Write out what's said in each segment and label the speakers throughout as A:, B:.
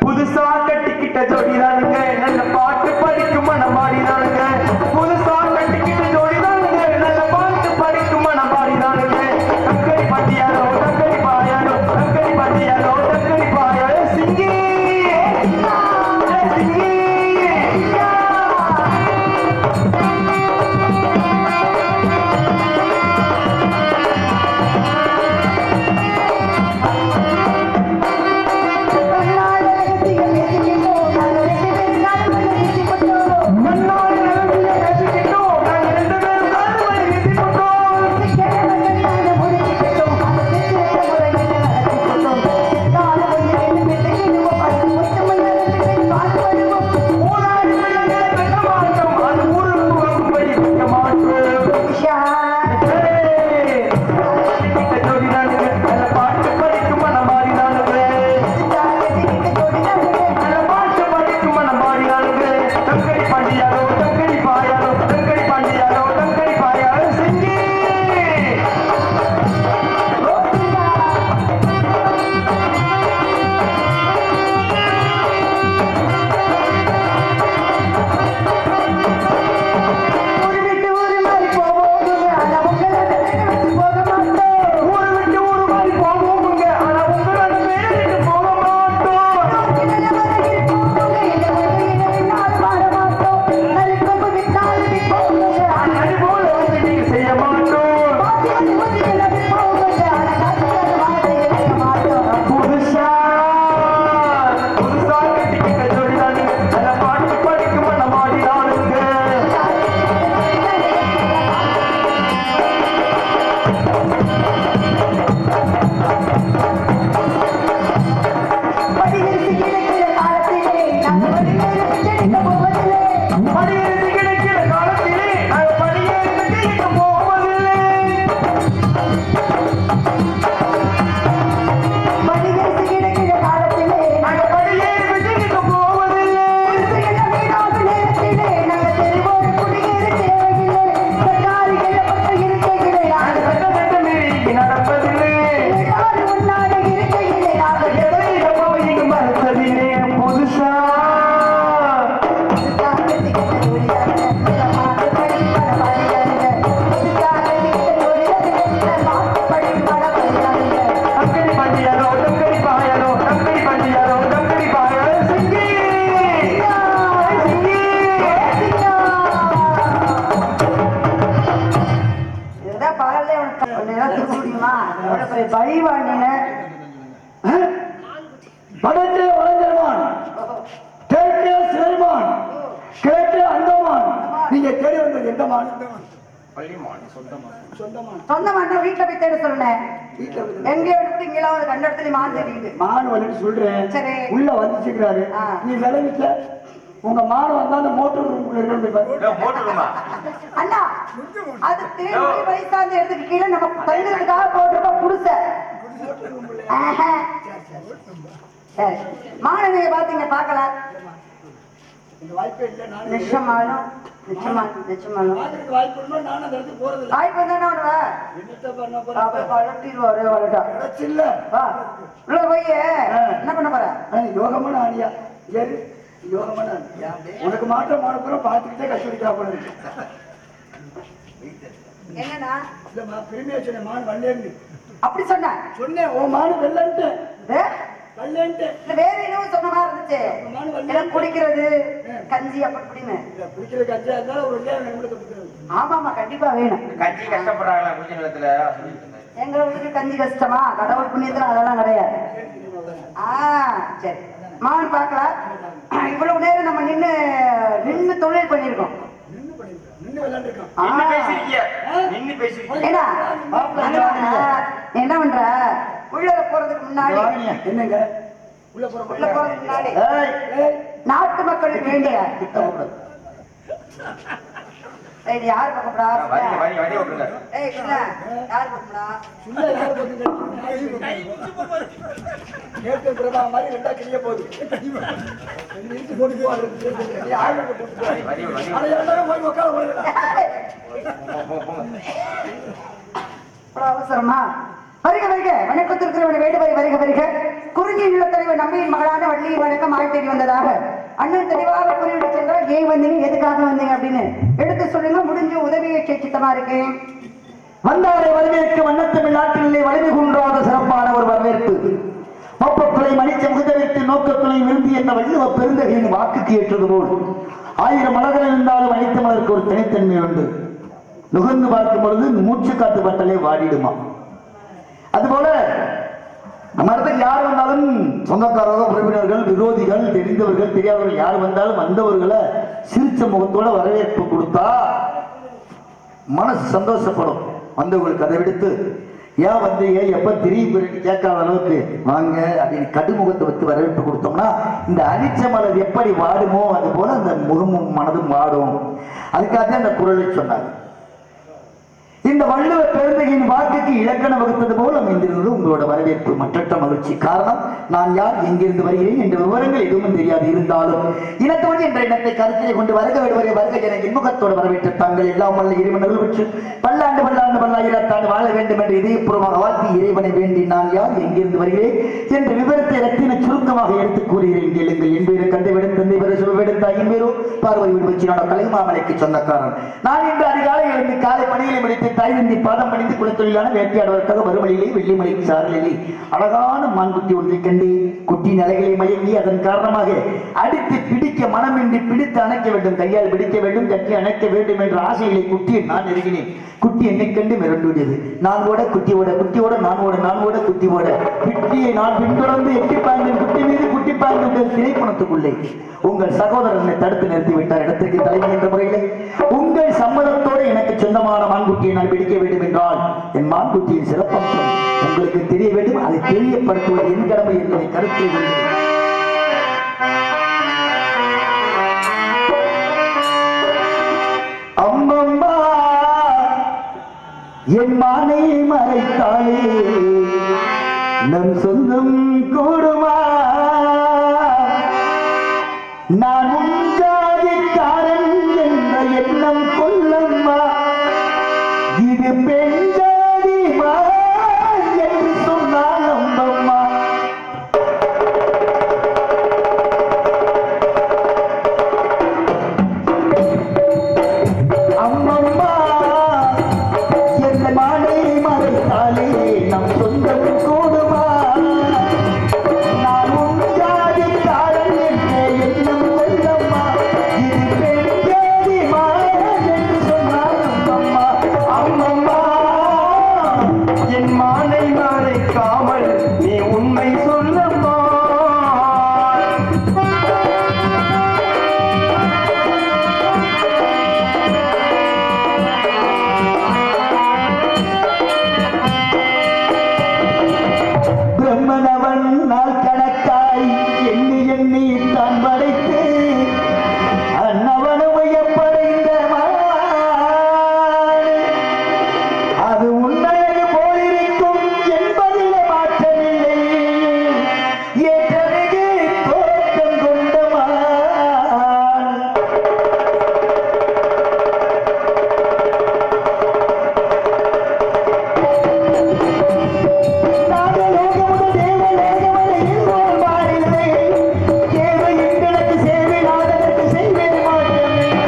A: புதுசா கட்டிக்கிட்ட ஜோடிதானுங்க நல்ல பாட்டு படிக்கும் மனம் பாடிதானுங்க புதுசா கட்டிக்கிட்ட ஜோடிதானுங்க நல்ல பாட்டு படிக்கும் மனம் பாடிதானுங்க தக்கடி பட்டியாரோ தக்கடி பாயாரோ தக்கடி பட்டியாரோ தக்கடி பாயாரோ சிங்கி சிங்கி உங்க மாடு வந்தா அந்த மோட்டர் ரூம் அண்ணா அது தேடி வயசாந்த இடத்துக்கு கீழே நம்ம பயிர்களுக்காக போட்டுருப்போம் புதுச சரி மாடு பாத்தீங்க பாக்கலாம் நிச்சயமாலும் நிச்சயமாலும் வாய்ப்பு தானே வளர்த்திடுவாரு உள்ள போய் என்ன பண்ண போற யோகமான ஆடியா யோகமான உனக்கு மாற்றம் மாடப்புறம் பார்த்துக்கிட்டே கஷ்டப்பட்டா போல இருக்கு என்னன்னா இல்லம்மா பெருமையா சொன்ன மாடு வல்லேன்னு அப்படி சொன்னேன் உன் மாடு வெள்ளன்ட்டு வல்லேன்ட்டு இல்ல வேற என்னவோ சொன்ன மாதிரி இருந்துச்சு குடிக்கிறது கஞ்சி அப்படி குடின்னு குடிக்கிற கஞ்சியா இருந்தாலும் ஒரு குடிக்கிறது ஆமாமா கண்டிப்பா வேணும் கஞ்சி கஷ்டப்படுறாங்களா கொஞ்ச நேரத்துல எங்க வீட்டுக்கு கஞ்சி கஷ்டமா கடவுள் புண்ணியத்துல அதெல்லாம் கிடையாது சரி மான் பார்க்கலாம் இவ்வளவு நேரம் நம்ம நின்னு தொழில் பண்ணிருக்கோம் என்ன பண்ற உள்ள போறதுக்கு முன்னாடி என்னங்க உள்ள போறதுக்கு முன்னாடி நாட்டு மக்களுக்கு வேண்டிய யாரு பக்கம்டா யாரு பக்கம்டா மாதிரி ரெண்டா கிளிய போகுது அவசரமா வருக வருக வணக்கத்திற்கு வேண்டு வருக அன்னியின் நிலத்தலைவர் நம்பியின் மகளான வள்ளியின் வணக்கம் ஆள் தேடி வந்ததாக அண்ணன் தெளிவாக கூறிவிட்டு சென்றால் ஏன் வந்தீங்க, எதுக்காக வந்தீங்க அப்படின்னு எடுத்து சொல்லுங்க. முடிஞ்ச உதவியை சித்தமா இருக்கேன்.
B: வந்தாரை வரவேற்க வண்ணத்தமிழ் நாட்டிலே வலிமை குன்றாத சிறப்பான ஒரு வரவேற்பு. மொப்பக்குலை மணிச்ச முகதவிற்கு நோக்கக்குலை விரும்பி என்ற வள்ளுவ பெருந்தகையின் வாக்குக்கு ஏற்றது போல் 1000 மலர்கள் இருந்தாலும் அனைத்து மலருக்கு ஒரு தனித்தன்மை உண்டு. நுகர்ந்து பார்க்கும் பொழுது மூச்சு காத்து பட்டலே வாடிடுமா. அதுபோல நம்ம இடத்துக்கு யார் வந்தாலும் சொந்தக்காரர்கள், உறவினர்கள், விரோதிகள், தெரிந்தவர்கள், தெரியாதவர்கள் யார் வந்தாலும் வந்தவர்களை சிரிச்ச முகத்தோட வரவேற்பு கொடுத்தா மனசு சந்தோஷப்படும். வந்தவங்களுக்கு அதை விடுத்து ஏன் வந்தீங்க, எப்ப திரும்பி கேட்காத அளவுக்கு வாங்க அப்படின்னு கடுமுகத்தை வச்சு வரவேற்பு கொடுத்தோம்னா இந்த அனிச்ச மலர் எப்படி வாடுமோ அது போல அந்த முகமும் மனதும் வாடும். அதுக்காக அந்த குரலை சொன்னாங்க. இந்த வள்ளுவ பெருந்தகையின் வாக்குக்கு இலக்கணம் வகுத்தது போல் அமைந்திருந்தது உங்களோட வரவேற்பு. மற்றற்ற மகிழ்ச்சி. காரணம், நான் யார், எங்கிருந்து வருகிறேன் என்ற விவரங்கள் எதுவும் தெரியாது. இருந்தாலும் இனத்தோடு என்ற இனத்தை கருத்திலே கொண்டு வருக விடுவரை வருக என இன்முகத்தோடு வரவேற்ற தாங்கள் எல்லாம் வல்ல இறைவனர்கள் பெற்று பல்லாண்டு பல்லாண்டு பல்லாயிரத்தாண்டு வாழ வேண்டும் என்று இதயபூர்வமாக வாழ்த்தி இறைவனை வேண்டி நான் யார், எங்கிருந்து வருகிறேன் என்ற விவரத்தை ரத்தின சுருக்கமாக எடுத்துக் கூறுகிறேன். கேளுங்கள். என் பேரு கண்டைவிடும் தந்தை பேரு சொல்விடும் தாயின் பேரோ பார்வை விடுவச்சினோட கலைமாமலைக்கு சொந்தக்காரன். நான் இன்று அதிகாலை எழுந்து காலை பணிகளை முடித்து தாய் தந்தி பாதம் பணிந்து குலத்தொழிலான வேட்டையாடுவதற்காக வறுமலையிலே வெள்ளிமலை சாரலிலே அழகான மான்குட்டி ஒன்றை கண்டு குட்டி நிலைகளை மயங்கி அதன் காரணமாக அடித்து பிடிக்க மனமின்றி பிடித்து அணைக்க வேண்டும், கையால் பிடிக்க வேண்டும், கட்டி அணைக்க வேண்டும் என்ற ஆசைகளை குட்டியை நான் நெருங்கினேன். குட்டி என்னை கண்டு மிரண்டுவியது. நான் ஓட குட்டி ஓட, குட்டியோட நான் ஓட, நான் ஓட குட்டி ஓட, குட்டியை நான் பின்தொடர்ந்து எட்டி பாய்ந்தேன். குட்டி மீது குட்டி பாய்ந்து திரைப்பணத்துக்குள்ளே உங்கள் சகோதரனை தடுத்து நிறுத்தி விட்டார். இடத்திற்கு தலைமை என்ற முறையில் உங்கள் சம்மதத்தோடு எனக்கு சொந்தமான மான்குட்டியை நான் பிடிக்க வேண்டும் என்றால் என் மான்குட்டியின் சிறப்பம்சம் உங்களுக்கு தெரிய வேண்டும். அதை தெரியப்படுத்துவது என் கடமை என்பதை கருத்தில் கொள்கிறேன். அம்மம்மா என் மானை மறைத்தாலே நம் சொந்தம் கூடுமா, நான் உஞ்சாதிக்காரன் என்ற எண்ணம் கொள்ளம்மா, இது பெஞ்சாதிமா என்று சொன்னால் அம்மம்மா. அம்மம்மா என் மானை மறைத்தாலே நம் சொந்தம் கூடுமா, நான் உஞ்சாதிக்காரன் என்ற எண்ணம் கொள்ளம்மா, இது பெஞ்சாதிமா என்று சொன்னால் அம்மம்மா. அம்மம்மா என் மானை மறைக்காமல் நீ உண்மை சொல்லம்மா. பிரம்மனவன் நாள் கணக்காய் எண்ணி எண்ணி தான் படைத்து அன்னவனும் எப்படைந்த அது உண்மையை போலிருக்கும் என்பதிலே மாற்றமில்லை. ஏற்றமிகு தோற்றம் கொண்டமான் நாகலோகமுத தேவலோகமலை என்போர் பாடில்லை. தேவை எங்களுக்கு சேவை நாதனுக்கு செய்வேன் மாற்றமில்லை.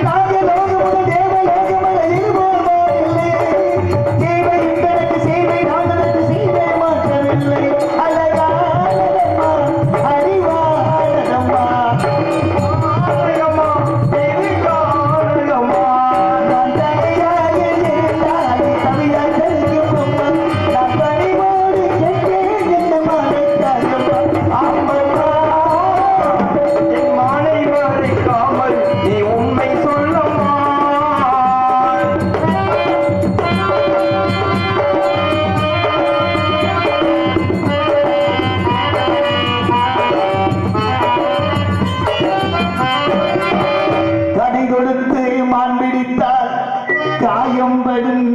B: நாகலோகமுத தேவலோகமலை என்போர் பாடில்லை. தேவை எங்களுக்கு சேவை நாதனுக்கு செய்வேன் மாற்றமில்லை. அழகானதம்மா அறிவானதம்மா நான் தனியாக இருந்தால் கவியாய் தெரியும் அம்மா. நான் பணிவோடு கேட்டேன் என்ன மறைத்தாயம்மா. அம்மம்மா என் மானை மறைக்காமல் நீ உண்மை சொல்லம்மா. கடை கொடுத்து மான் பிடித்தால் காயம் படும்